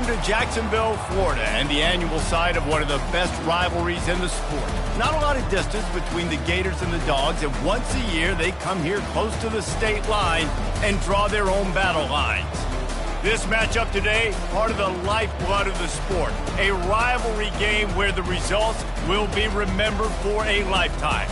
Welcome to Jacksonville, Florida, and the annual site of one of the best rivalries in the sport. Not a lot of distance between the Gators and the Dogs, and once a year they come here close to the state line and draw their own battle lines. This matchup today, part of the lifeblood of the sport, a rivalry game where the results will be remembered for a lifetime.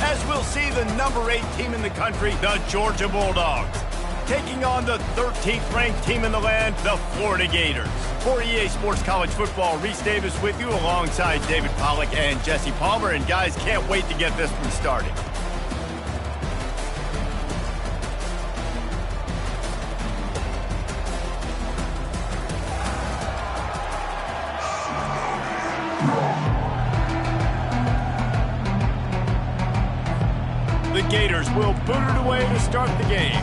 As we'll see the number 8 team in the country, the Georgia Bulldogs, taking on the 13th ranked team in the land, the Florida Gators. For EA Sports College Football, Reese Davis with you alongside David Pollack and Jesse Palmer. And guys, can't wait to get this one started. The Gators will boot it away to start the game.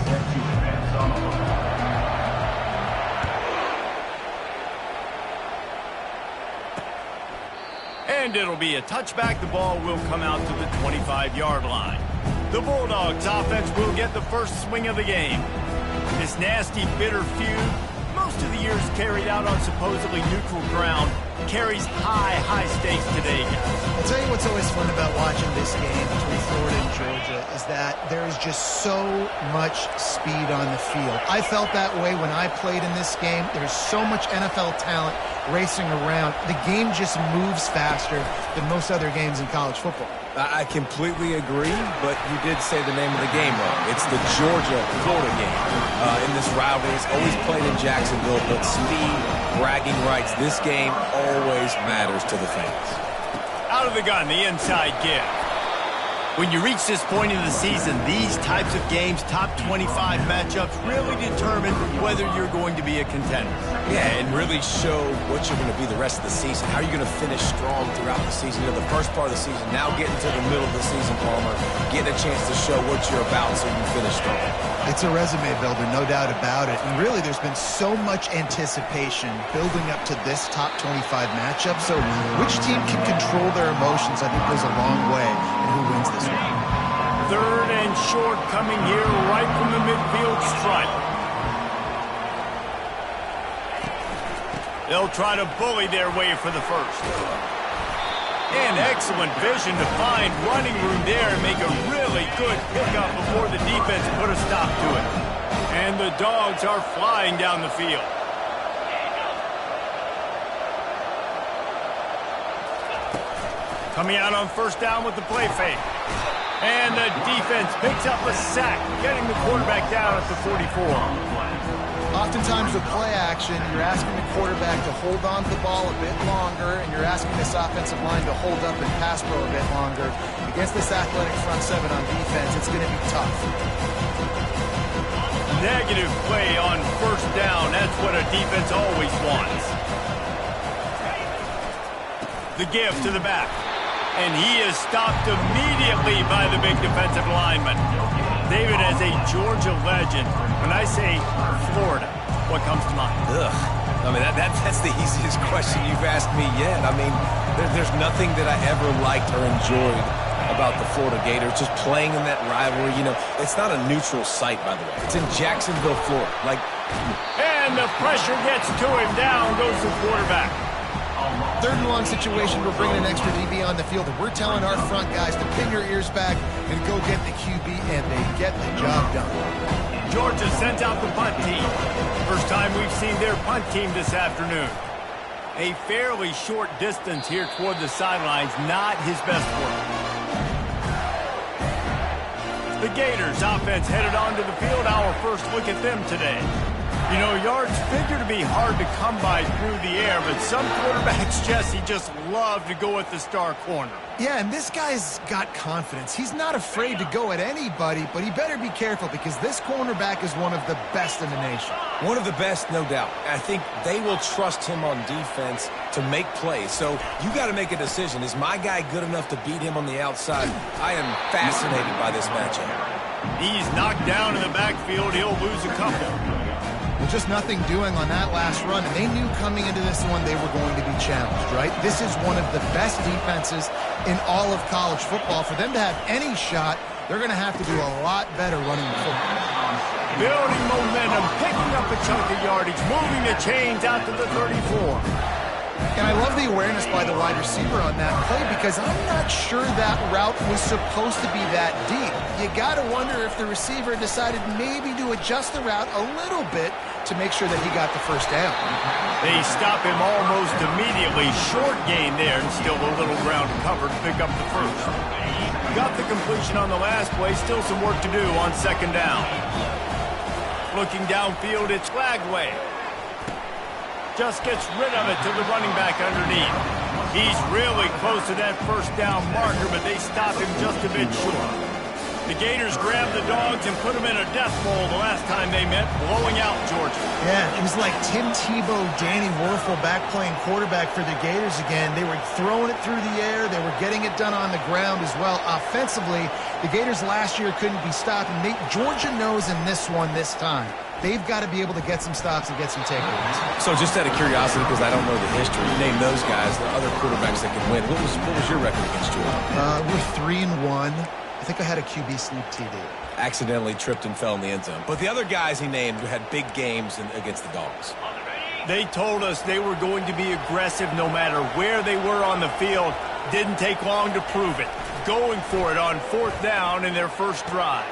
And it'll be a touchback. The ball will come out to the 25-yard line. The Bulldogs offense will get the first swing of the game. This nasty, bitter feud, most of the years carried out on supposedly neutral ground, carries high stakes today, guys. I'll tell you what's always fun about watching this game between Florida and Georgia is that there is just so much speed on the field. I felt that way when I played in this game. There's so much NFL talent racing around. The game just moves faster than most other games in college football. I completely agree, but you did say the name of the game wrong. It's the Georgia-Florida game. In this rivalry, it's always played in Jacksonville, but speed, bragging rights, this game always matters to the fans. Out of the gun, the inside give. When you reach this point in the season, these types of games, top 25 matchups, really determine whether you're going to be a contender. Yeah, and really show what you're going to be the rest of the season. How are you going to finish strong throughout the season? You know, the first part of the season, now getting to the middle of the season, Palmer, getting a chance to show what you're about so you finish strong. It's a resume builder, no doubt about it. And really, there's been so much anticipation building up to this top 25 matchup. So which team can control their emotions, I think, goes a long way in who wins this one. Third and short coming here right from the midfield stripe. They'll try to bully their way for the first. And excellent vision to find running room there and make a really good pickup before the defense put a stop to it. And the Dogs are flying down the field. Coming out on first down with the play fake. And the defense picks up a sack, getting the quarterback down at the 44. Oftentimes with play action, you're asking the quarterback to hold on to the ball a bit longer, and you're asking this offensive line to hold up and pass pro a bit longer. Against this athletic front seven on defense, it's going to be tough. Negative play on first down. That's what a defense always wants. The give to the back. And he is stopped immediately by the big defensive lineman. David, as a Georgia legend, when I say Florida, what comes to mind? Ugh. I mean, that's the easiest question you've asked me yet. I mean, there's nothing that I ever liked or enjoyed about the Florida Gators, just playing in that rivalry. You know, it's not a neutral site, by the way. It's in Jacksonville, Florida. And the pressure gets to him. Down goes the quarterback. Third and long situation, we're bringing an extra DB on the field, and we're telling our front guys to pin your ears back and go get the QB, and they get the job done. Georgia sends out the punt team. First time we've seen their punt team this afternoon. A fairly short distance here toward the sidelines, not his best work. The Gators offense headed onto the field. Our first look at them today. You know, yards figure to be hard to come by through the air, but some quarterbacks, Jesse, just love to go at the star corner. Yeah, and this guy's got confidence. He's not afraid to go at anybody, but he better be careful because this cornerback is one of the best in the nation. One of the best, no doubt. I think they will trust him on defense to make plays. So you got to make a decision. Is my guy good enough to beat him on the outside? I am fascinated by this matchup. He's knocked down in the backfield. He'll lose a couple. Well, just nothing doing on that last run, and they knew coming into this one they were going to be challenged, right? This is one of the best defenses in all of college football. For them to have any shot, they're going to have to do a lot better running the football. building momentum, picking up a chunk of yardage, moving the chains out to the 34. And I love the awareness by the wide receiver on that play because I'm not sure that route was supposed to be that deep. You got to wonder if the receiver decided maybe to adjust the route a little bit to make sure that he got the first down. They stop him almost immediately. Short gain there and still a little ground covered to pick up the first. Got the completion on the last play. Still some work to do on second down. Looking downfield, it's Lagway. Just gets rid of it to the running back underneath. He's really close to that first down marker, but they stop him just a bit short. The Gators grabbed the Dogs and put them in a death bowl the last time they met, blowing out Georgia. Yeah, it was like Tim Tebow, Danny Werfel back playing quarterback for the Gators again. They were throwing it through the air. They were getting it done on the ground as well. Offensively, the Gators last year couldn't be stopped. And Georgia knows in this one this time. They've got to be able to get some stops and get some takeaways. So just out of curiosity, because I don't know the history, you name those guys, the other quarterbacks that can win. What was your record against Georgia? We're 3-1. I think I had a QB sneak TD. Accidentally tripped and fell in the end zone. But the other guys he named had big games against the Dogs. They told us they were going to be aggressive no matter where they were on the field. Didn't take long to prove it. Going for it on fourth down in their first drive.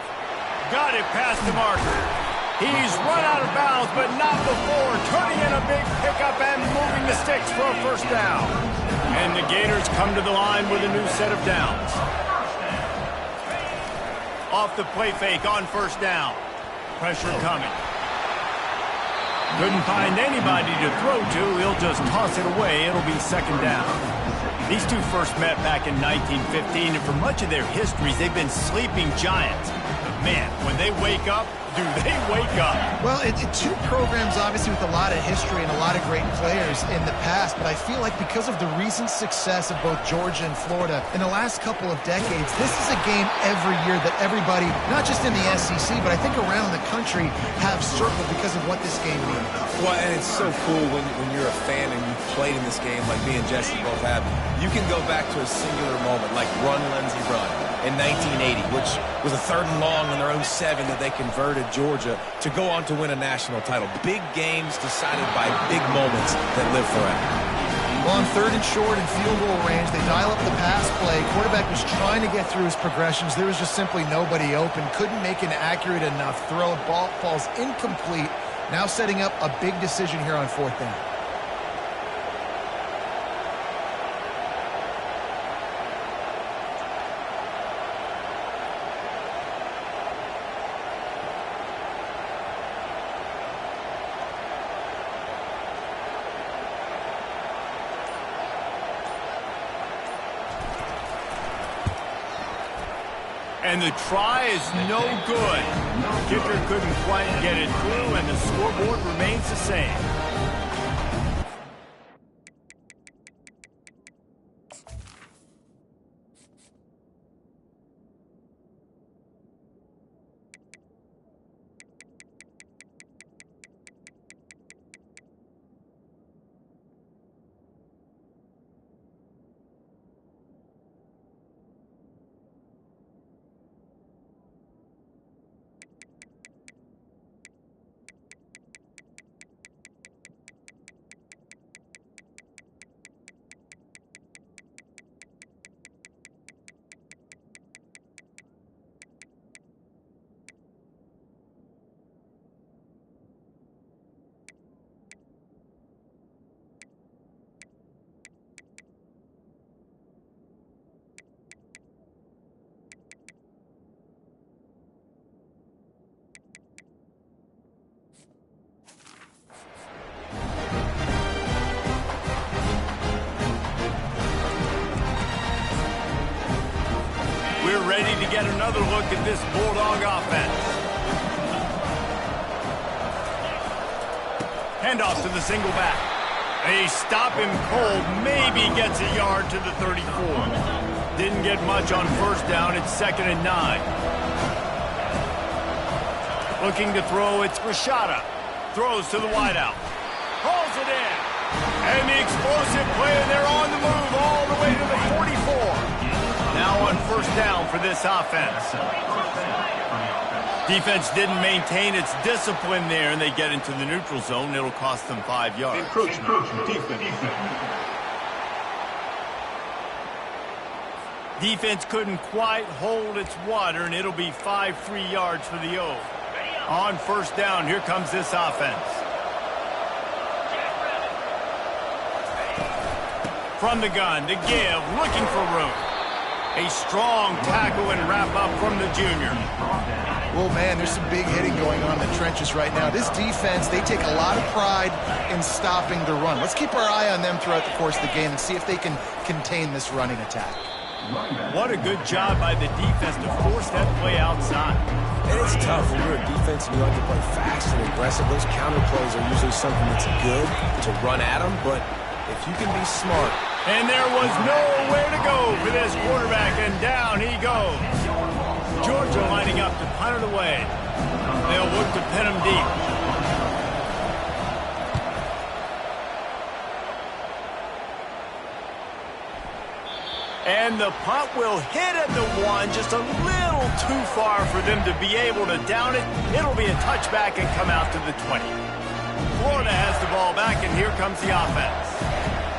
Got it past the marker. He's run out of bounds, but not before. Turning in a big pickup and moving the sticks for a first down. And the Gators come to the line with a new set of downs. Off the play fake on first down. Pressure coming. Couldn't find anybody to throw to. He'll just toss it away. It'll be second down. These two first met back in 1915, and for much of their histories, they've been sleeping giants. But man, when they wake up, do they wake up? Well, two programs, obviously, with a lot of history and a lot of great players in the past, but I feel like because of the recent success of both Georgia and Florida in the last couple of decades, this is a game every year that everybody, not just in the SEC, but I think around the country, have circled because of what this game means. Well, and it's so cool when you're a fan and you've played in this game like me and Jesse both have. You can go back to a singular moment like Run, Lindsey, Run in 1980, which was a 3rd and long on their own 7 that they converted Georgia to go on to win a national title. Big games decided by big moments that live forever. Well, on 3rd and short and field goal range, they dial up the pass play. Quarterback was trying to get through his progressions. There was just simply nobody open. Couldn't make an accurate enough throw. Ball falls incomplete. Now setting up a big decision here on 4th down. And the try is no good. Kicker couldn't quite get it through, and the scoreboard remains the same. We're ready to get another look at this Bulldog offense. Handoff to the single back. They stop him cold, maybe gets a yard to the 34. Didn't get much on first down, it's 2nd and 9. Looking to throw, it's Rashada. Throws to the wideout. Hauls it in. And the explosive play, and they're on the move all the way to the 44. Now on first down for this offense. Defense didn't maintain its discipline there, and they get into the neutral zone. It'll cost them 5 yards. Encroachment. Defense. Defense couldn't quite hold its water, and it'll be 5 free yards for the O. On first down, here comes this offense. From the gun, to give, looking for room. A strong tackle and wrap up from the junior. Oh, man, there's some big hitting going on in the trenches right now. This defense, they take a lot of pride in stopping the run. Let's keep our eye on them throughout the course of the game and see if they can contain this running attack. What a good job by the defense to force that play outside. And it's tough when you're a defense and you like to play fast and aggressive. Those counter plays are usually something that's good to run at them, but if you can be smart. And there was nowhere to go for this quarterback, and down he goes. Georgia lining up to punt it away. They'll look to pin him deep. And the punt will hit at the 1, just a little too far for them to be able to down it. It'll be a touchback and come out to the 20. Florida has the ball back, and here comes the offense.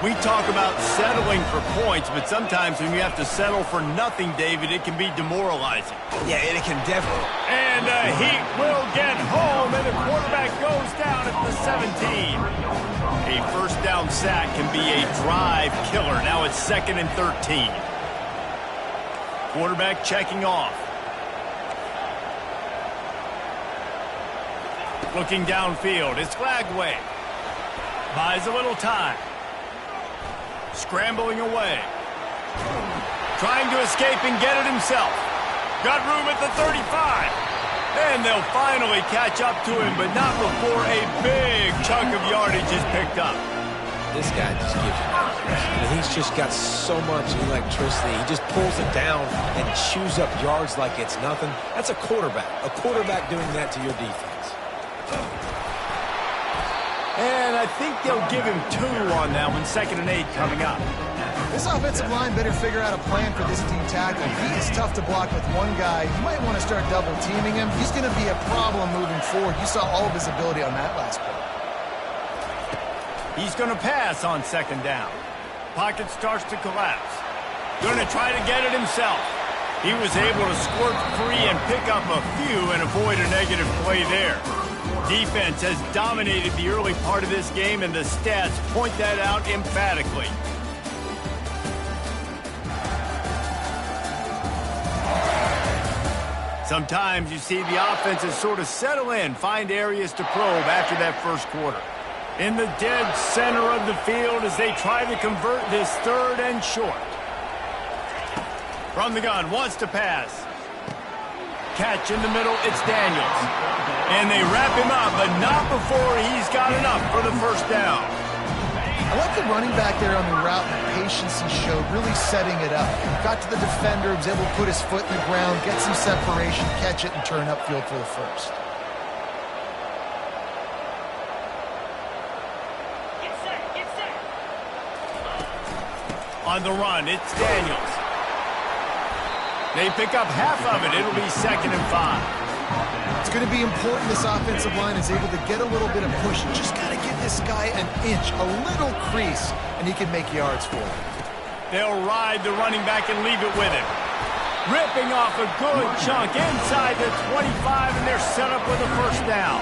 We talk about settling for points, but sometimes when you have to settle for nothing, David, it can be demoralizing. Yeah, and it can definitely. And Heat will get home, and the quarterback goes down at the 17. A first down sack can be a drive killer. Now it's 2nd and 13. Quarterback checking off. Looking downfield, it's Flagway. Buys a little time. Scrambling away. Trying to escape and get it himself. Got room at the 35. And they'll finally catch up to him, but not before a big chunk of yardage is picked up. This guy just gives you electricity. And he's just got so much electricity. He just pulls it down and chews up yards like it's nothing. That's a quarterback. A quarterback doing that to your defense. And I think they'll give him 2 on that one. 2nd and 8 coming up. This offensive line better figure out a plan for this D tackle. He is tough to block with one guy. You might want to start double-teaming him. He's going to be a problem moving forward. You saw all of his ability on that last play. He's going to pass on 2nd down. Pocket starts to collapse. Going to try to get it himself. He was able to squirt free and pick up a few and avoid a negative play there. Defense has dominated the early part of this game, and the stats point that out emphatically. Sometimes you see the offenses sort of settle in, find areas to probe after that first quarter. In the dead center of the field as they try to convert this 3rd and short. From the gun, wants to pass. Catch in the middle, it's Daniels. And they wrap him up, but not before he's got enough for the first down. I like the running back there on the route, the patience he showed, really setting it up. Got to the defender, was able to put his foot in the ground, get some separation, catch it, and turn upfield for the first. Get set. On the run, it's Daniels. They pick up half of it. It'll be 2nd and 5. It's going to be important this offensive line is able to get a little bit of push. Just got to give this guy an inch, a little crease, and he can make yards for it. They'll ride the running back and leave it with him. Ripping off a good chunk inside the 25, and they're set up with a first down.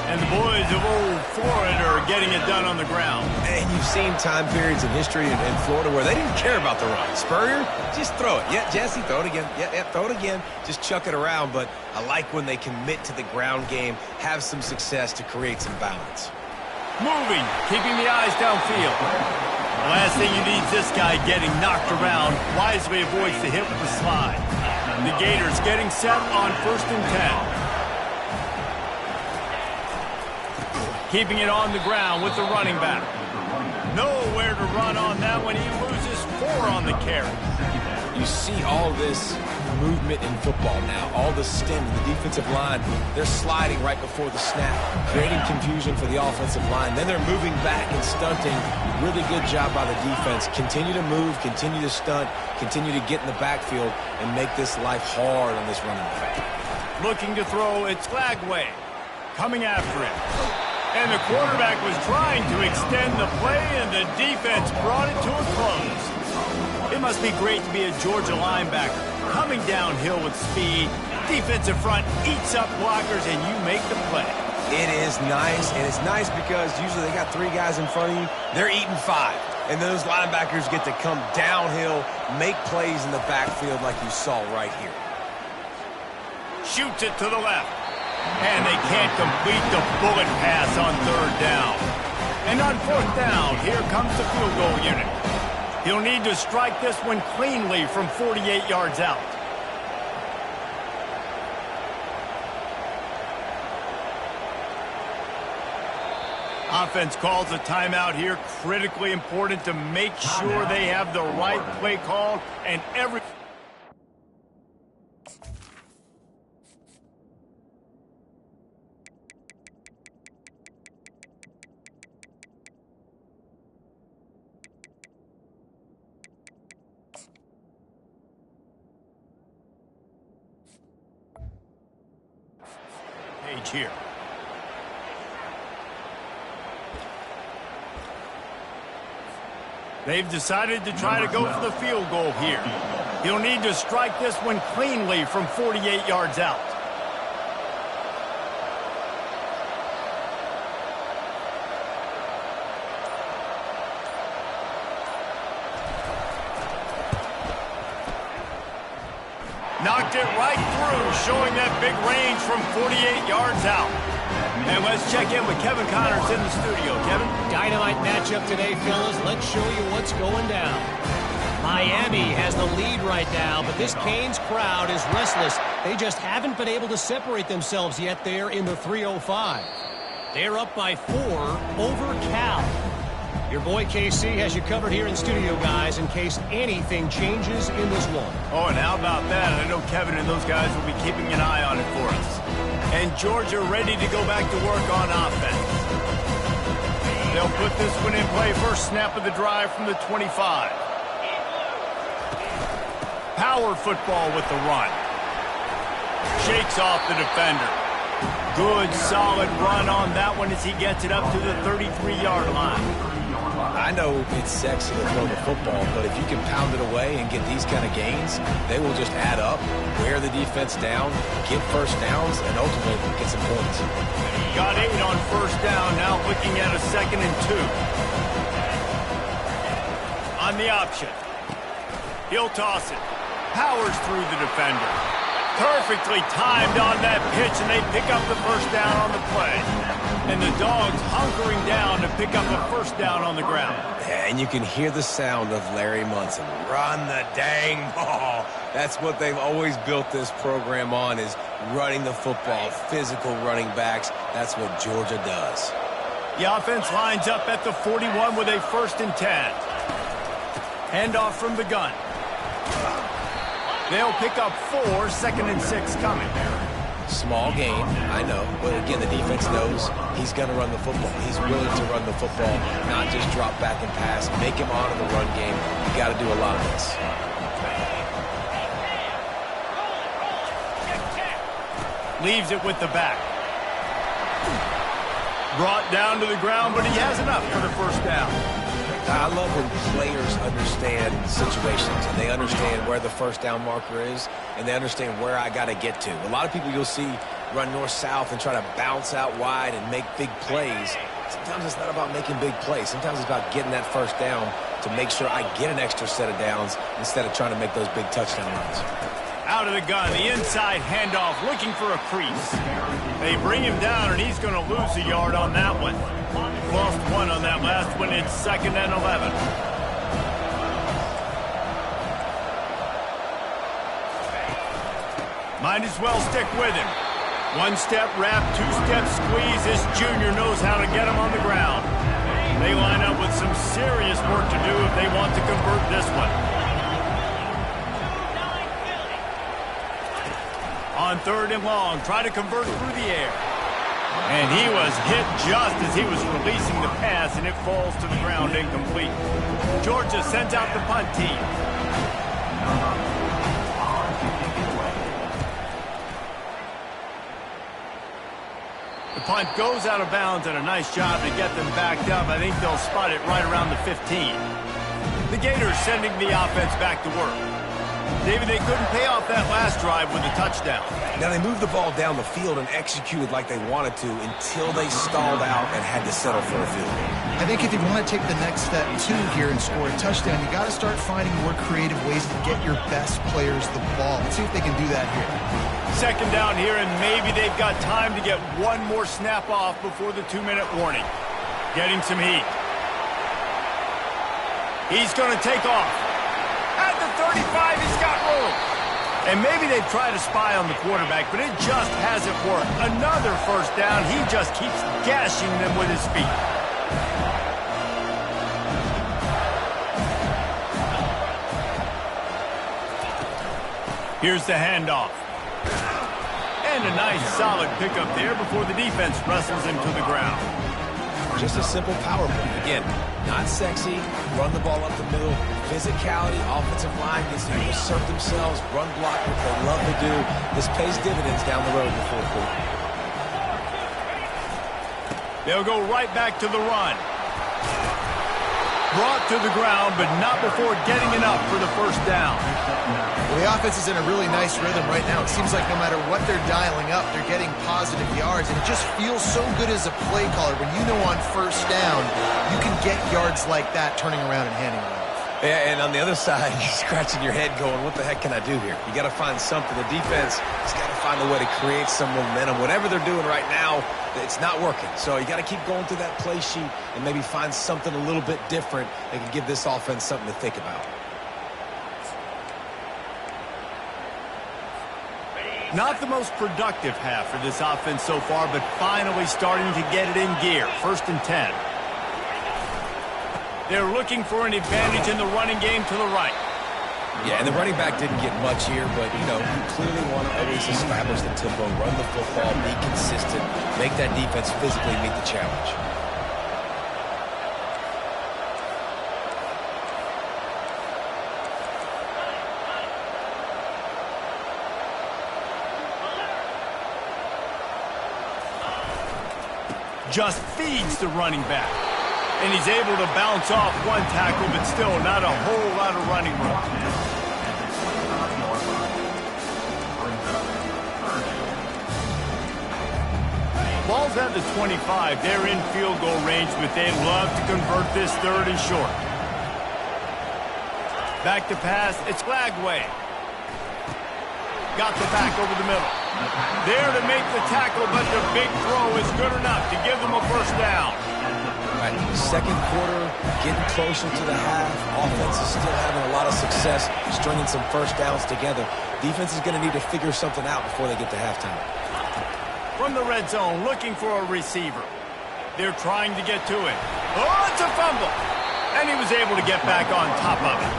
And the boys of old Florida are getting it done on the ground. And you've seen time periods in history in Florida where they didn't care about the run. Spurrier, just throw it. Yeah, Jesse, throw it again. Yeah, throw it again. Just chuck it around. But I like when they commit to the ground game, have some success to create some balance. Moving, keeping the eyes downfield. The last thing you need is this guy getting knocked around. Wisely avoids the hit with the slide. The Gators getting set on 1st and 10. Keeping it on the ground with the running back. Nowhere to run on that one. He loses 4 on the carry. You see all this movement in football now. All the stem, the defensive line, they're sliding right before the snap, creating confusion for the offensive line. Then they're moving back and stunting. Really good job by the defense. Continue to move, continue to stunt, continue to get in the backfield and make this life hard on this running back. Looking to throw, it's Lagway. Coming after him. And the quarterback was trying to extend the play, and the defense brought it to a close. It must be great to be a Georgia linebacker. Coming downhill with speed, defensive front eats up blockers, and you make the play. It is nice, and it's nice because usually they got 3 guys in front of you. They're eating 5. And those linebackers get to come downhill, make plays in the backfield like you saw right here. Shoots it to the left. And they can't complete the bullet pass on 3rd down. And on 4th down, here comes the field goal unit. He'll need to strike this one cleanly from 48 yards out. Offense calls a timeout here. Critically important to make sure they have the right play called and every... Page here. They've decided to try to go for the field goal here. He'll need to strike this one cleanly from 48 yards out. Knocked it right through, showing that big range from 48 yards out. And let's check in with Kevin Connors in the studio. Kevin? Dynamite matchup today, fellas. Let's show you what's going down. Miami has the lead right now, but this Canes crowd is restless. They just haven't been able to separate themselves yet there in the 305. They're up by 4 over Cal. Your boy KC has you covered here in studio, guys, in case anything changes in this one. Oh, and how about that? I know Kevin and those guys will be keeping an eye on it for us. And Georgia ready to go back to work on offense. They'll put this one in play. First snap of the drive from the 25. Power football with the run. Shakes off the defender. Good, solid run on that one as he gets it up to the 33-yard line. I know it's sexy to throw the football, but if you can pound it away and get these kind of gains, they will just add up, wear the defense down, get first downs, and ultimately get some points. Got 8 on first down, now looking at a 2nd and 2. On the option. He'll toss it. Powers through the defender. Perfectly timed on that pitch, and they pick up the first down on the play. And the Dogs hunkering down to pick up the first down on the ground. And you can hear the sound of Larry Munson. Run the dang ball. That's what they've always built this program on, is running the football, physical running backs. That's what Georgia does. The offense lines up at the 41 with a 1st and 10. Handoff from the gun. They'll pick up 4, 2nd and 6 coming. Small gain, I know. But again, the defense knows he's going to run the football. He's willing to run the football, not just drop back and pass. Make him honor the run game. You got to do a lot of this. Leaves it with the back. Brought down to the ground, but he has enough for the first down. I love when players understand situations and they understand where the first down marker is and they understand where I got to get to. A lot of people you'll see run north-south and try to bounce out wide and make big plays. Sometimes it's not about making big plays. Sometimes it's about getting that first down to make sure I get an extra set of downs instead of trying to make those big touchdown runs. Out of the gun, the inside handoff, looking for a crease. They bring him down, and he's going to lose a yard on that one. Lost 1 on that last one. It's 2nd and 11. Might as well stick with him. 1-step wrap, 2-step squeeze. This junior knows how to get him on the ground. They line up with some serious work to do if they want to convert this one. On 3rd and long, try to convert through the air. And he was hit just as he was releasing the pass, and it falls to the ground incomplete. Georgia sends out the punt team. punt goes out of bounds, and a nice job to get them backed up. I think they'll spot it right around the 15. The Gators sending the offense back to work. David, they couldn't pay off that last drive with a touchdown. Now, they moved the ball down the field and executed like they wanted to until they stalled out and had to settle for a field goal. I think if you want to take the next step, too, here and score a touchdown, you got to start finding more creative ways to get your best players the ball. Let's see if they can do that here. Second down here, and maybe they've got time to get one more snap off before the 2-minute warning. Getting some heat. He's going to take off. At the 35, he's got room. And maybe they've tried to spy on the quarterback, but it just hasn't worked. Another first down. He just keeps gashing them with his feet. Here's the handoff. And a nice solid pickup there before the defense wrestles him to the ground. Just a simple power play. Again, not sexy, run the ball up the middle, physicality, offensive line gets to assert themselves, run block, what they love to do. This pays dividends down the road in the fourth quarter. They'll go right back to the run. Brought to the ground, but not before getting enough for the first down. Well, the offense is in a really nice rhythm right now. It seems like no matter what they're dialing up, they're getting positive yards, and it just feels so good as a play caller when you know on first down you can get yards like that turning around and handing it off. Yeah, and on the other side, you're scratching your head going, what the heck can I do here? You got to find something. The defense has got to find a way to create some momentum. Whatever they're doing right now, it's not working. So you got to keep going through that play sheet and maybe find something a little bit different that can give this offense something to think about. Not the most productive half for this offense so far, but finally starting to get it in gear. 1st and 10. They're looking for an advantage in the running game to the right. Yeah, and the running back didn't get much here, but, you clearly want to always establish the tempo, run the football, be consistent, make that defense physically meet the challenge. Just feeds the running back. And he's able to bounce off one tackle, but still not a whole lot of running room. Ball's at the 25. They're in field goal range, but they'd love to convert this 3rd and short. Back to pass. It's Lagway. Got the back over the middle. There to make the tackle, but the big throw is good enough to give them a first down. Right. Second quarter, getting closer to the half. Offense is still having a lot of success stringing some first downs together. Defense is going to need to figure something out before they get to halftime. From the red zone, looking for a receiver. They're trying to get to it. Oh, it's a fumble. And he was able to get back on top of it.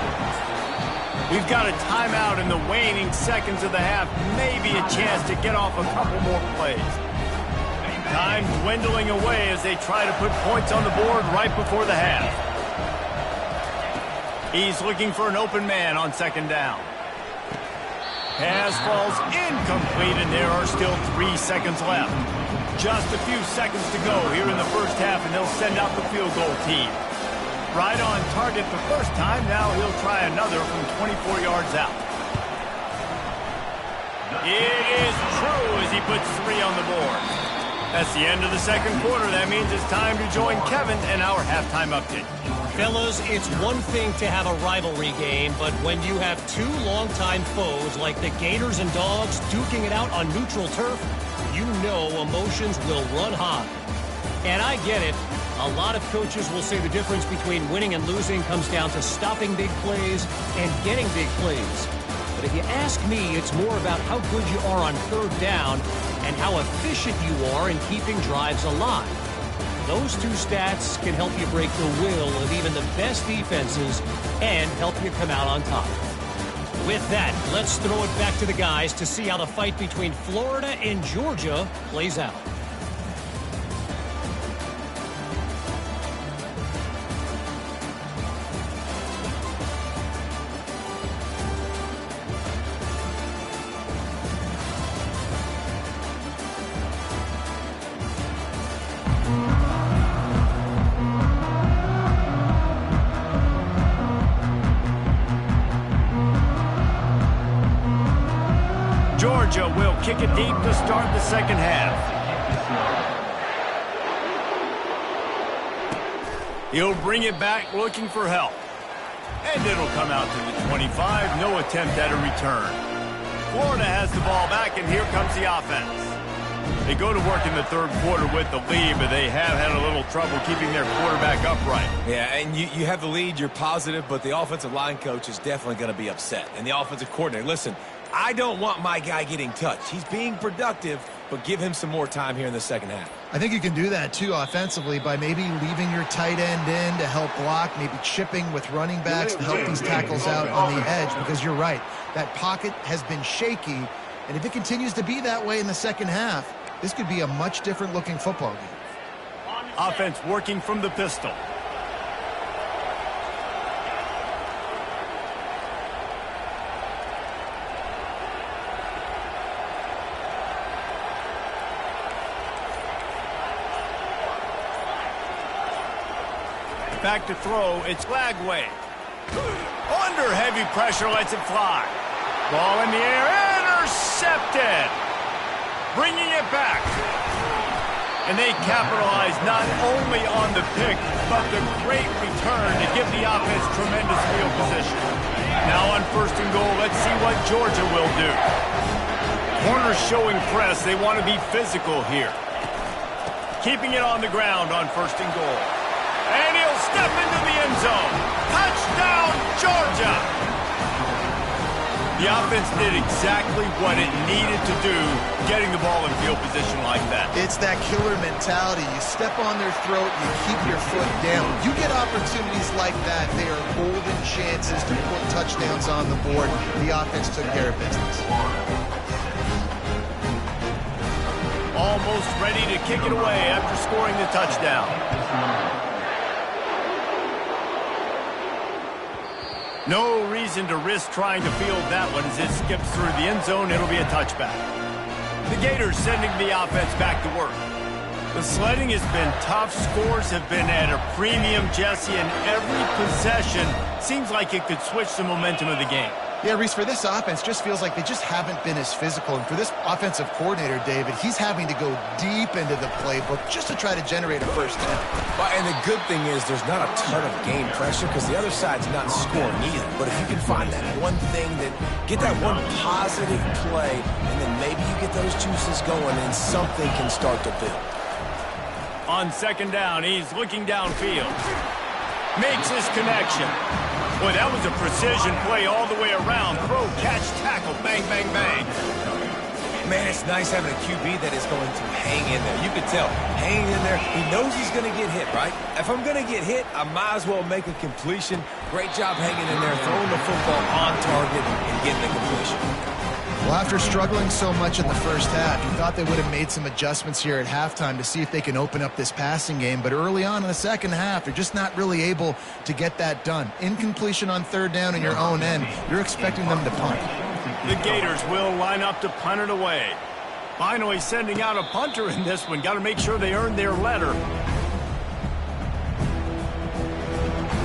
We've got a timeout in the waning seconds of the half. Maybe a chance to get off a couple more plays. Time dwindling away as they try to put points on the board right before the half. He's looking for an open man on 2nd down. Pass falls incomplete, and there are still 3 seconds left. Just a few seconds to go here in the first half, and they'll send out the field goal team. Right on target the first time. Now he'll try another from 24 yards out. It is true as he puts 3 on the board. That's the end of the second quarter. That means it's time to join Kevin in our halftime update. Fellas, it's one thing to have a rivalry game, but when you have 2 longtime foes like the Gators and Dogs duking it out on neutral turf, you know emotions will run high. And I get it. A lot of coaches will say the difference between winning and losing comes down to stopping big plays and getting big plays. But if you ask me, it's more about how good you are on 3rd down and how efficient you are in keeping drives alive. Those 2 stats can help you break the will of even the best defenses and help you come out on top. With that, let's throw it back to the guys to see how the fight between Florida and Georgia plays out. Georgia will kick it deep to start the second half. He'll bring it back looking for help. And it'll come out to the 25. No attempt at a return. Florida has the ball back, and here comes the offense. They go to work in the third quarter with the lead, but they have had a little trouble keeping their quarterback upright. Yeah, and you have the lead, you're positive, but the offensive line coach is definitely going to be upset. And the offensive coordinator, listen, I don't want my guy getting touched. He's being productive, but give him some more time here in the second half. I think you can do that, too, offensively, by maybe leaving your tight end in to help block, maybe chipping with running backs to help these tackles out on the edge, because you're right. That pocket has been shaky, and if it continues to be that way in the second half, this could be a much different-looking football game. Offense working from the pistol. Back to throw, it's Lagway. Under heavy pressure, lets it fly. Ball in the air, intercepted. Bringing it back. And they capitalize not only on the pick, but the great return to give the offense tremendous field position. Now on first and goal, let's see what Georgia will do. Corners showing press, they want to be physical here. Keeping it on the ground on first and goal. And he'll step into the end zone. Touchdown, Georgia! The offense did exactly what it needed to do, getting the ball in field position like that. It's that killer mentality. You step on their throat, you keep your foot down. You get opportunities like that, they are golden chances to put touchdowns on the board. The offense took care of business. Almost ready to kick it away after scoring the touchdown. No reason to risk trying to field that one as it skips through the end zone. It'll be a touchback. The Gators sending the offense back to work. The sledding has been tough. Scores have been at a premium, Jesse, and every possession seems like it could switch the momentum of the game. Yeah, Reese, for this offense, just feels like they just haven't been as physical. And for this offensive coordinator, David, he's having to go deep into the playbook just to try to generate a first down. Well, and the good thing is there's not a ton of game pressure because the other side's not scoring either. But if you can find that one thing, get that one positive play, and then maybe you get those juices going and something can start to build. On second down, he's looking downfield. Makes his connection. Boy, that was a precision play all the way around. Throw, catch, tackle, bang, bang, bang. Man, it's nice having a QB that is going to hang in there. You can tell, hanging in there. He knows he's going to get hit, right? If I'm going to get hit, I might as well make a completion. Great job hanging in there, throwing the football on target and getting the completion. Well, after struggling so much in the first half, you thought they would have made some adjustments here at halftime to see if they can open up this passing game. But early on in the second half, they're just not really able to get that done. Incompletion on third down in your own end, you're expecting them to punt. The Gators will line up to punt it away. Finally sending out a punter in this one. Got to make sure they earn their letter.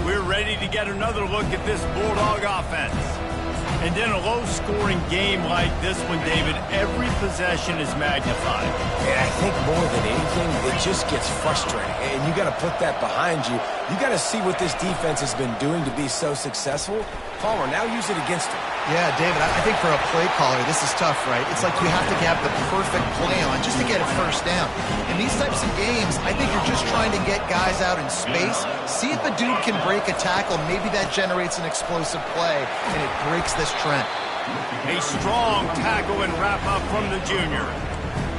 We're ready to get another look at this Bulldog offense. And in a low-scoring game like this one, David, every possession is magnified. And I think more than anything, it just gets frustrating. And you got to put that behind you. You got to see what this defense has been doing to be so successful. Palmer, now use it against him. Yeah, David, I think for a play caller, this is tough, right? It's like you have to have the perfect play on just to get a first down. In these types of games, I think you're just trying to get guys out in space, see if a dude can break a tackle. Maybe that generates an explosive play, and it breaks this trend. A strong tackle and wrap-up from the junior.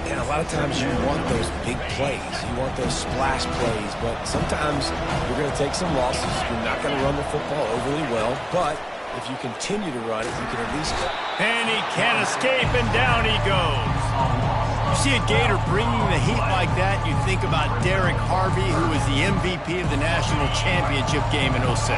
And a lot of times you want those big plays. You want those splash plays, but sometimes you're going to take some losses. You're not going to run the football overly well, but if you continue to run it, you can at least... And he can't escape, and down he goes. You see a Gator bringing the heat like that, you think about Derek Harvey, who was the MVP of the national championship game in 06.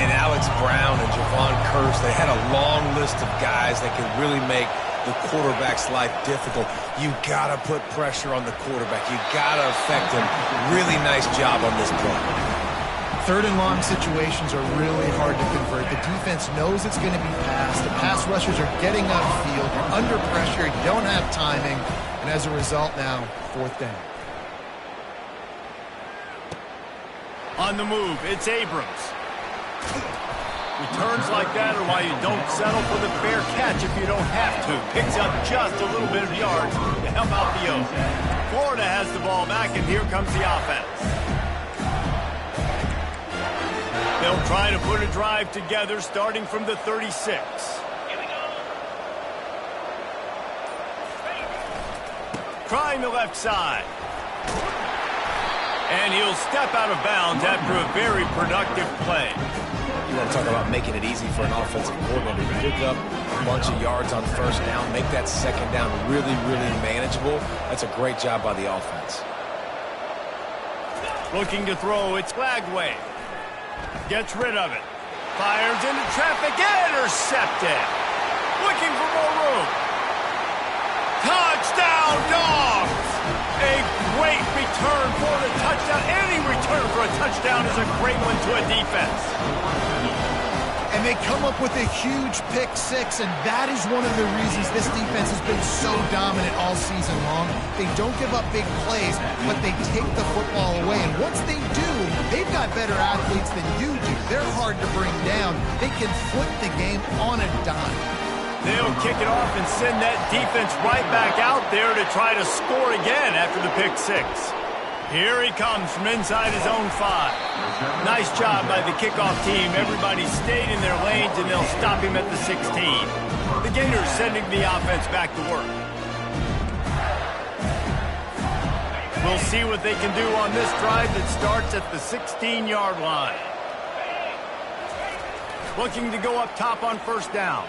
And Alex Brown and Javon Curse, they had a long list of guys that could really make the quarterback's life difficult. You got to put pressure on the quarterback. You got to affect him. Really nice job on this play. Third and long situations are really hard to convert. The defense knows it's going to be passed. The pass rushers are getting upfield. You're under pressure. You don't have timing. And as a result now, fourth down. On the move, it's Abrams. Returns like that are why you don't settle for the fair catch if you don't have to. Picks up just a little bit of yards to help out the O's. Florida has the ball back, and here comes the offense. They'll try to put a drive together starting from the 36. Trying the left side. And he'll step out of bounds after a very productive play. You want to talk about making it easy for an offensive coordinator to pick up a bunch of yards on first down, make that second down really, really manageable. That's a great job by the offense. Looking to throw, it's Lagway. Gets rid of it. Fires into traffic, intercepted. Looking for more room. Touchdown, Dogs! A great return for the touchdown. Any return for a touchdown is a great one to a defense. And they come up with a huge pick six, and that is one of the reasons this defense has been so dominant all season long. They don't give up big plays, but they take the football away. And once they do, they've got better athletes than you do. They're hard to bring down. They can flip the game on a dime. They'll kick it off and send that defense right back out there to try to score again after the pick six. Here he comes from inside his own 5. Nice job by the kickoff team. Everybody stayed in their lanes, and they'll stop him at the 16. The Gators sending the offense back to work. We'll see what they can do on this drive that starts at the 16-yard line. Looking to go up top on first down.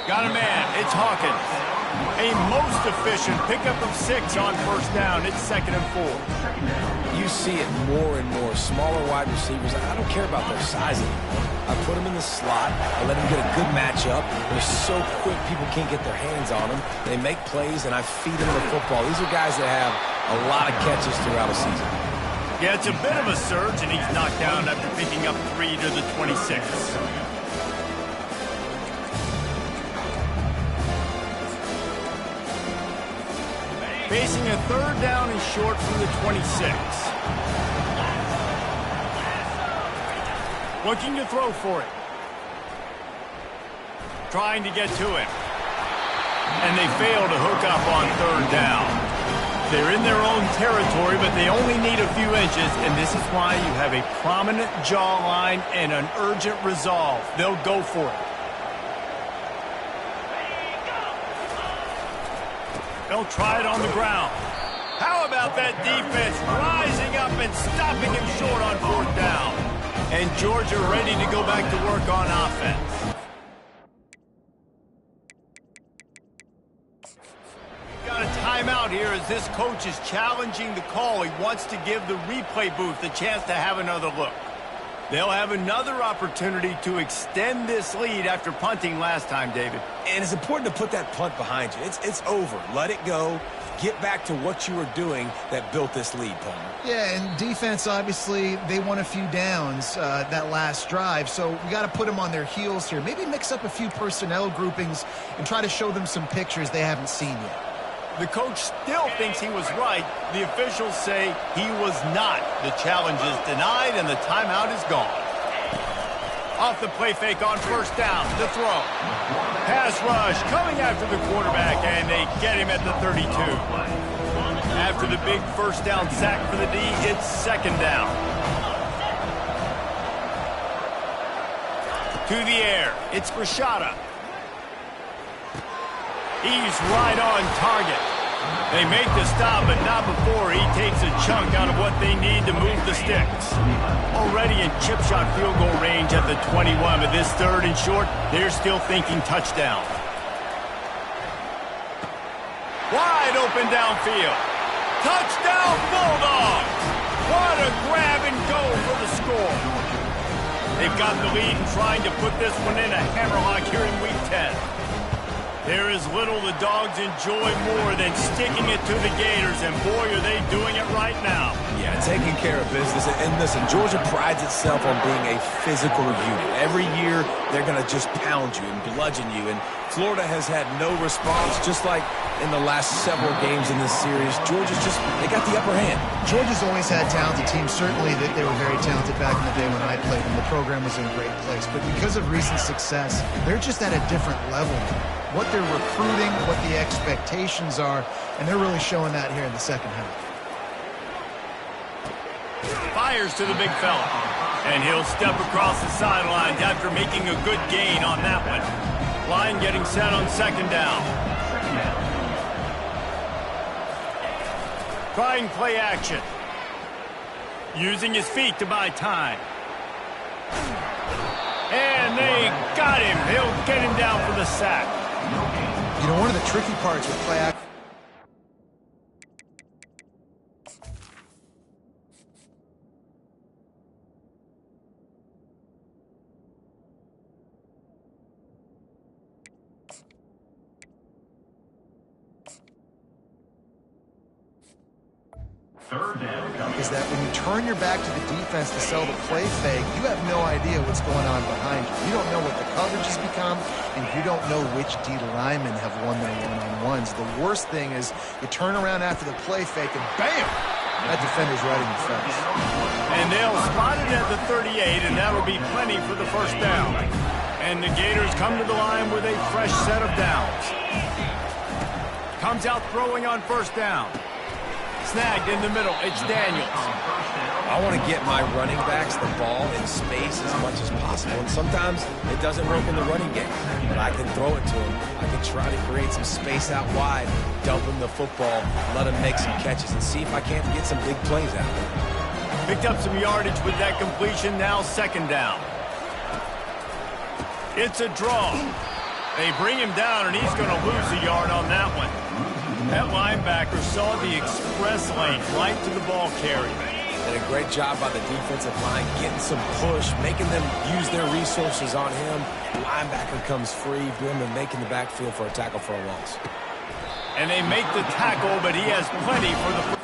Got a man. It's Hawkins. A most efficient pickup of 6 on first down. It's 2nd and 4. You see it more and more. Smaller wide receivers, I don't care about their size anymore. I put them in the slot. I let them get a good matchup. They're so quick, people can't get their hands on them. They make plays, and I feed them the football. These are guys that have a lot of catches throughout a season. Yeah, it's a bit of a surge, and he's knocked down after picking up 3 to the 26. Facing a 3rd down and short from the 26. Looking to throw for it. Trying to get to it. And they fail to hook up on 3rd down. They're in their own territory, but they only need a few inches, and this is why you have a prominent jawline and an urgent resolve. They'll go for it. They'll try it on the ground. How about that defense rising up and stopping him short on 4th down? And Georgia ready to go back to work on offense. Got a timeout here as this coach is challenging the call. He wants to give the replay booth a chance to have another look. They'll have another opportunity to extend this lead after punting last time, David. And it's important to put that punt behind you. It's over. Let it go. Get back to what you were doing that built this lead, Palmer. Yeah, and defense, obviously, they won a few downs that last drive, so we got to put them on their heels here. Maybe mix up a few personnel groupings and try to show them some pictures they haven't seen yet. The coach still thinks he was right. The officials say he was not. The challenge is denied, and the timeout is gone. Off the play fake on first down. The throw. Pass rush coming after the quarterback, and they get him at the 32. After the big first down sack for the D, it's 2nd down. To the air. It's Rashada. He's right on target. They make the stop, but not before he takes a chunk out of what they need to move the sticks. Already in chip shot field goal range at the 21, but this 3rd and short, they're still thinking touchdown. Wide open downfield. Touchdown Bulldogs! What a grab and go for the score. They've got the lead and trying to put this one in a hammerlock here in Week 10. There is little the Dogs enjoy more than sticking it to the Gators, and boy, are they doing it right now. Yeah, taking care of business. And listen, Georgia prides itself on being a physical unit. Every year, they're going to just pound you and bludgeon you, and Florida has had no response, just like in the last several games in this series. Georgia's just, they got the upper hand. Georgia's always had talented teams. Certainly that they were very talented back in the day when I played them. The program was in a great place. But because of recent success, they're just at a different level. What they're recruiting, what the expectations are, and they're really showing that here in the second half. Fires to the big fella. And he'll step across the sidelines after making a good gain on that one. Line getting set on second down. Trying play action. Using his feet to buy time. And they got him. He'll get him down for the sack. You know, one of the tricky parts with play action. Third down. Is that when you turn your back to the defense to sell the play fake, you have no idea what's going on behind you. You don't know what the coverage has become, and you don't know which D linemen have won their one-on-ones. The worst thing is you turn around after the play fake, and bam! That defender's right in your face. And they'll spot it at the 38, and that'll be plenty for the first down. And the Gators come to the line with a fresh set of downs. Comes out throwing on first down. Snagged in the middle. It's Daniels. I want to get my running backs the ball in space as much as possible. And sometimes it doesn't work in the running game. But I can throw it to him. I can try to create some space out wide, dump him the football, let him make some catches, and see if I can't get some big plays out of him. Picked up some yardage with that completion. Now second down. It's a draw. They bring him down, and he's going to lose a yard on that one. That linebacker saw the express lane right to the ball carrier. And a great job by the defensive line getting some push, making them use their resources on him. The linebacker comes free, boom, and making the backfield for a tackle for a loss. And they make the tackle, but he has plenty for the...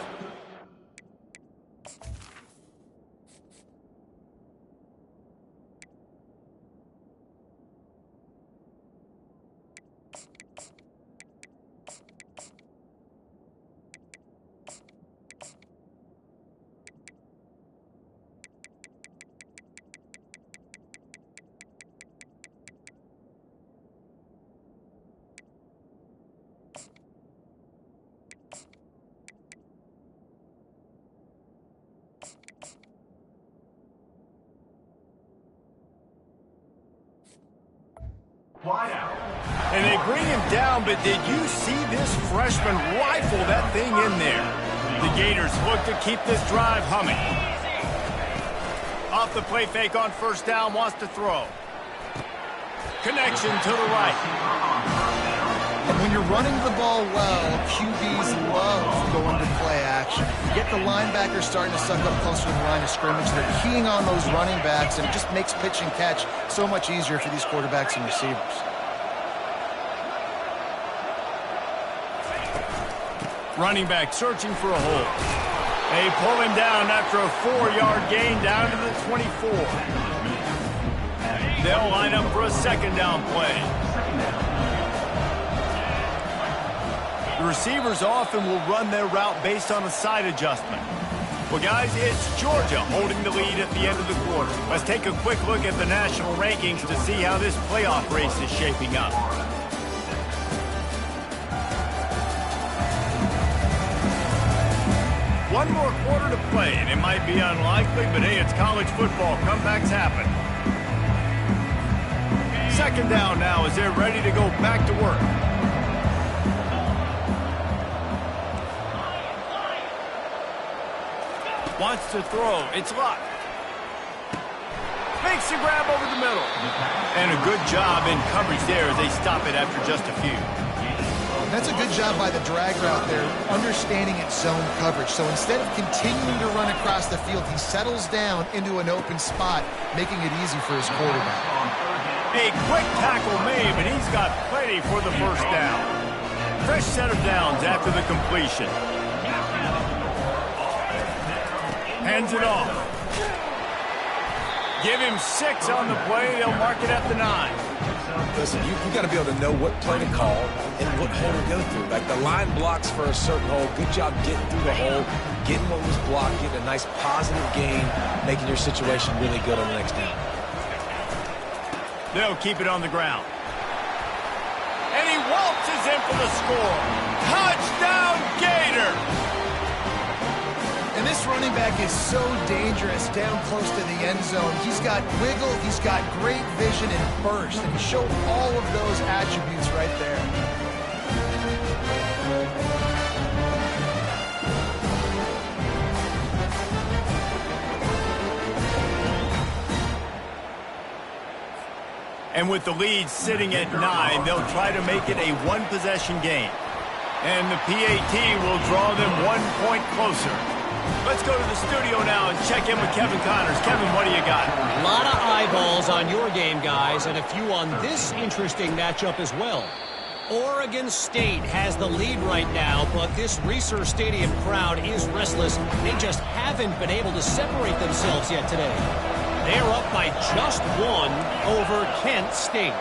Wide out. And they bring him down, but did you see this freshman rifle that thing in there? The Gators look to keep this drive humming. Off the play fake on first down, wants to throw. Connection to the right. And when you're running the ball well, QBs love going to play action. You get the linebackers starting to suck up closer to the line of scrimmage. They're keying on those running backs, and it just makes pitch and catch so much easier for these quarterbacks and receivers. Running back searching for a hole. They pull him down after a 4-yard gain down to the 24. They'll line up for a second down play. The receivers often will run their route based on a side adjustment. Well, guys, it's Georgia holding the lead at the end of the quarter. Let's take a quick look at the national rankings to see how this playoff race is shaping up. One more quarter to play, and it might be unlikely, but hey, it's college football. Comebacks happen. Second down now as they're ready to go back to work. Wants to throw. It's Luck. Makes the grab over the middle. And a good job in coverage there as they stop it after just a few. And that's a good job by the drag route there, understanding its zone coverage. So instead of continuing to run across the field, he settles down into an open spot, making it easy for his quarterback. A quick tackle made, but he's got plenty for the first down. Fresh set of downs after the completion. Hands it off. Give him 6 on the play. They'll mark it at the 9. Listen, you got to be able to know what play to call and what hole to go through. Like the line blocks for a certain hole. Good job getting through the hole, getting what was blocked, getting a nice positive gain, making your situation really good on the next down. They'll keep it on the ground. And he waltzes in for the score. Touchdown, Gator! And this running back is so dangerous down close to the end zone. He's got wiggle, he's got great vision and burst, and he showed all of those attributes right there. And with the lead sitting at 9, they'll try to make it a one-possession game. And the PAT will draw them 1 point closer. Let's go to the studio now and check in with Kevin Connors. Kevin, what do you got? A lot of eyeballs on your game, guys, and a few on this interesting matchup as well. Oregon State has the lead right now, but this Reser Stadium crowd is restless. They just haven't been able to separate themselves yet today. They're up by just 1 over Kent State.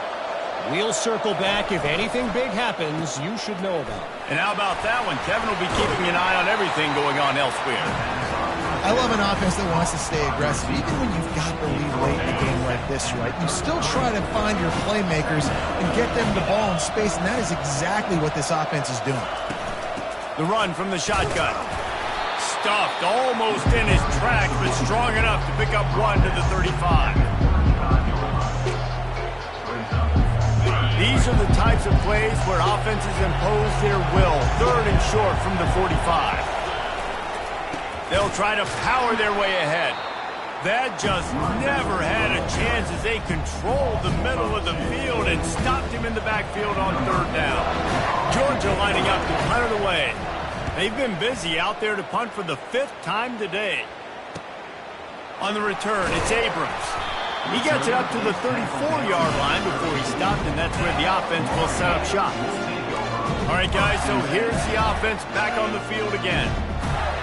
We'll circle back. If anything big happens, you should know about it. And how about that one? Kevin will be keeping an eye on everything going on elsewhere. I love an offense that wants to stay aggressive. Even when you've got the lead late in a game like this, right, you still try to find your playmakers and get them the ball in space, and that is exactly what this offense is doing. The run from the shotgun. Stuffed almost in his tracks, but strong enough to pick up 1 to the 35. These are the types of plays where offenses impose their will. 3rd and short from the 45. They'll try to power their way ahead. That just never had a chance as they controlled the middle of the field and stopped him in the backfield on 3rd down. Georgia lining up to punt it away. They've been busy out there to punt for the 5th time today. On the return, it's Abrams. He gets it up to the 34-yard line before he stopped, and that's where the offense will set up shop. All right, guys, so here's the offense back on the field again.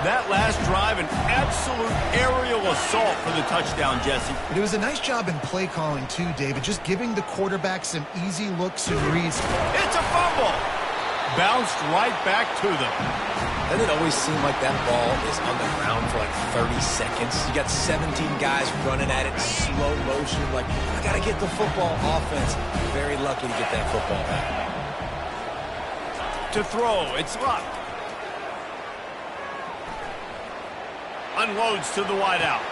That last drive, an absolute aerial assault for the touchdown, Jesse. It was a nice job in play calling, too, David, just giving the quarterback some easy looks and reads. It's a fumble. Bounced right back to them. Doesn't it always seem like that ball is on the ground for like 30 seconds? You got 17 guys running at it in slow motion. Like, I got to get the football. Offense, very lucky to get that football back. To throw, it's Luck. Unloads to the wideout.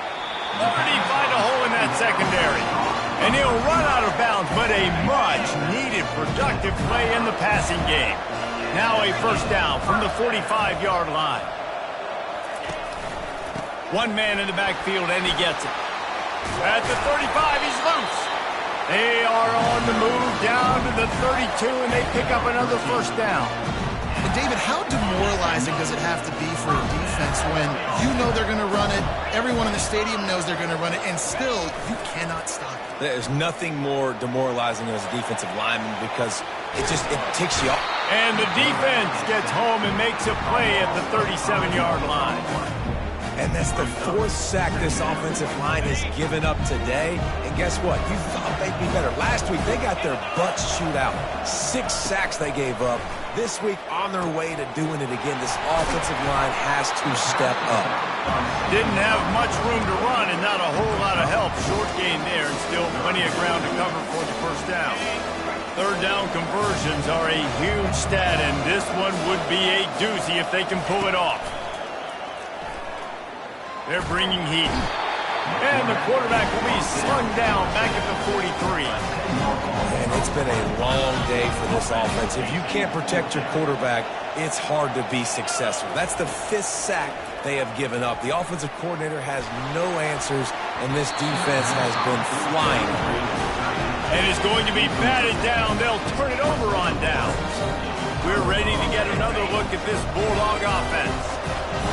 Already find a hole in that secondary. And he'll run out of bounds, but a much-needed productive play in the passing game. Now a first down from the 45-yard line. 1 man in the backfield, and he gets it. At the 35, he's loose. They are on the move down to the 32, and they pick up another first down. And David, how demoralizing does it have to be for a defense when you know they're going to run it, everyone in the stadium knows they're going to run it, and still you cannot stop it? There's nothing more demoralizing as a defensive lineman because it ticks you off. And the defense gets home and makes a play at the 37-yard line. And that's the 4th sack this offensive line has given up today. And guess what? You thought they'd be better. Last week, they got their butts chewed out. 6 sacks they gave up. This week, on their way to doing it again, this offensive line has to step up. Didn't have much room to run and not a whole lot of help. Short gain there and still plenty of ground to cover for the first down. 3rd down conversions are a huge stat, and this one would be a doozy if they can pull it off. They're bringing heat. And the quarterback will be slung down back at the 43. And it's been a long day for this offense. If you can't protect your quarterback, it's hard to be successful. That's the 5th sack they have given up. The offensive coordinator has no answers, and this defense has been flying. And it's going to be batted down. They'll turn it over on downs. We're ready to get another look at this Bulldog offense.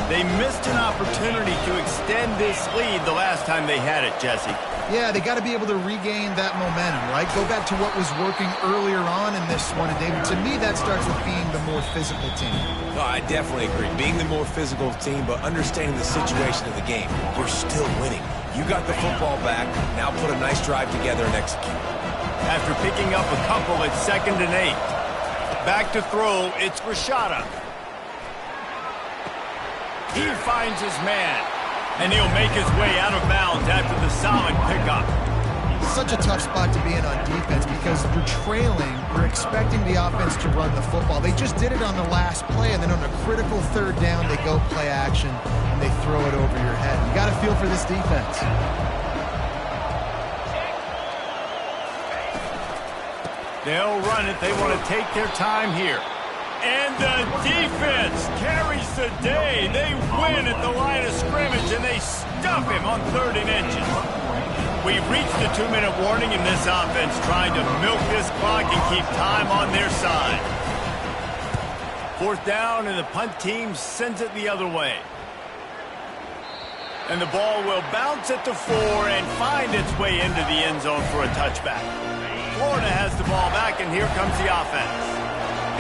They missed an opportunity to extend this lead the last time they had it, Jesse. Yeah, they got to be able to regain that momentum, right? Go back to what was working earlier on in this one. And, David, to me, that starts with being the more physical team. No, I definitely agree. Being the more physical team, but understanding the situation of the game. You're still winning. You got the football back. Now put a nice drive together and execute. After picking up a couple at 2nd and 8. Back to throw, it's Rashada. He finds his man, and he'll make his way out of bounds after the solid pickup. Such a tough spot to be in on defense because you're trailing, you're expecting the offense to run the football. They just did it on the last play, and then on a critical 3rd down, they go play action, and they throw it over your head. You got to feel for this defense. They'll run it. They want to take their time here. And the defense carries the day. They win at the line of scrimmage, and they stuff him on 3rd and inches. We've reached the 2-minute warning in this offense, trying to milk this clock and keep time on their side. 4th down, and the punt team sends it the other way. And the ball will bounce at the 4 and find its way into the end zone for a touchback. Florida has the ball back, and here comes the offense.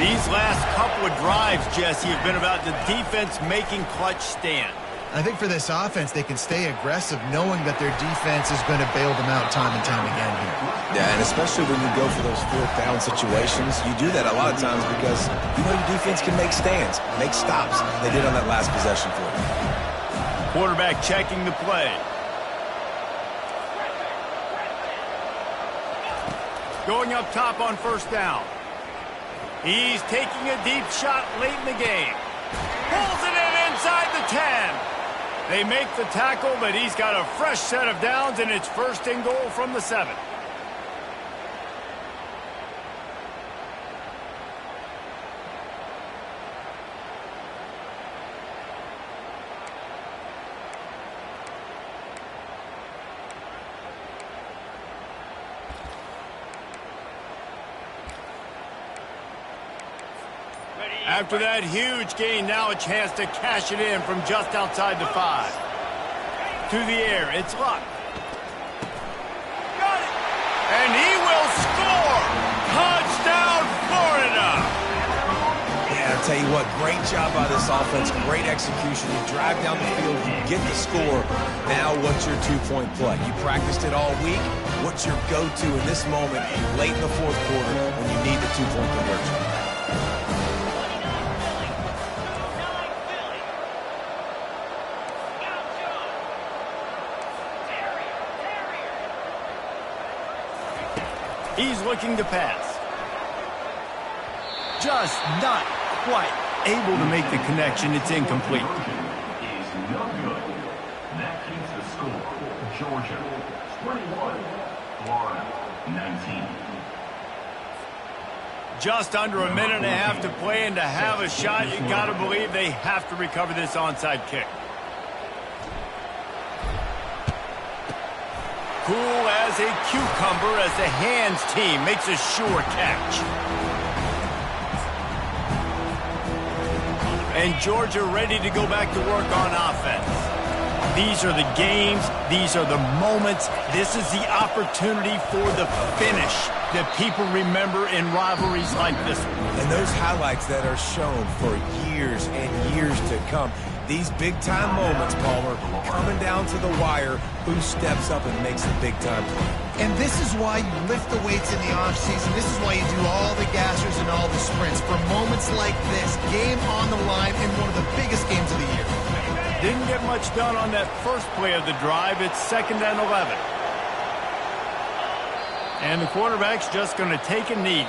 These last couple of drives, Jesse, have been about the defense making clutch stand. I think for this offense, they can stay aggressive knowing that their defense is going to bail them out time and time again here. Yeah, and especially when you go for those 4th down situations, you do that a lot of times because you know your defense can make stands, make stops. They did on that last possession for you. Quarterback checking the play. Going up top on 1st down. He's taking a deep shot late in the game. Pulls it in inside the 10. They make the tackle, but he's got a fresh set of downs, and it's 1st and goal from the 7. After that huge gain, now a chance to cash it in from just outside the 5. To the air, it's Luck. Got it! And he will score! Touchdown, Florida! Yeah, I'll tell you what, great job by this offense, great execution. You drive down the field, you get the score. Now what's your 2-point play? You practiced it all week. What's your go-to in this moment late in the 4th quarter when you need the 2-point conversion? He's looking to pass. Just not quite able to make the connection. It's incomplete. Is no good. That keeps the score. Georgia 21, Florida 19. Just under a minute and a half to play, and to have a shot, you got to believe they have to recover this onside kick. Cool as a cucumber as the hands team makes a sure catch. And Georgia ready to go back to work on offense. These are the games. These are the moments. This is the opportunity for the finish that people remember in rivalries like this one. And those highlights that are shown for years and years to come. These big-time moments, Palmer, coming down to the wire, who steps up and makes the big-time play. And this is why you lift the weights in the offseason. This is why you do all the gassers and all the sprints. For moments like this, game on the line in one of the biggest games of the year. Didn't get much done on that first play of the drive. It's 2nd and 11. And the quarterback's just going to take a knee.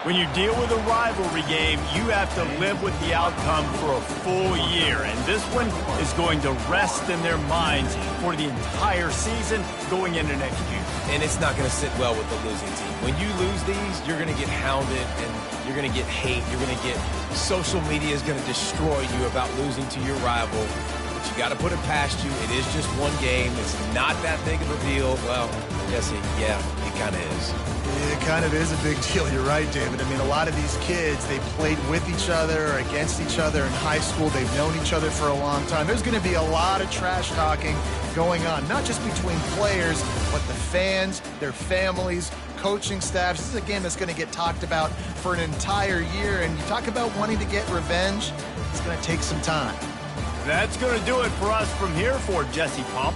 When you deal with a rivalry game, you have to live with the outcome for a full year. And this one is going to rest in their minds for the entire season going into next year. And it's not going to sit well with the losing team. When you lose these, you're going to get hounded and you're going to get hate. You're going to get social media is going to destroy you about losing to your rival. But you got to put it past you. It is just one game. It's not that big of a deal. Well, Jesse, yeah, you kind of is. It kind of is a big deal. You're right, David. I mean, a lot of these kids, they played with each other or against each other in high school. They've known each other for a long time. There's going to be a lot of trash talking going on, not just between players, but the fans, their families, coaching staffs. This is a game that's going to get talked about for an entire year. And you talk about wanting to get revenge, it's going to take some time. That's going to do it for us from here for Jesse Pomp.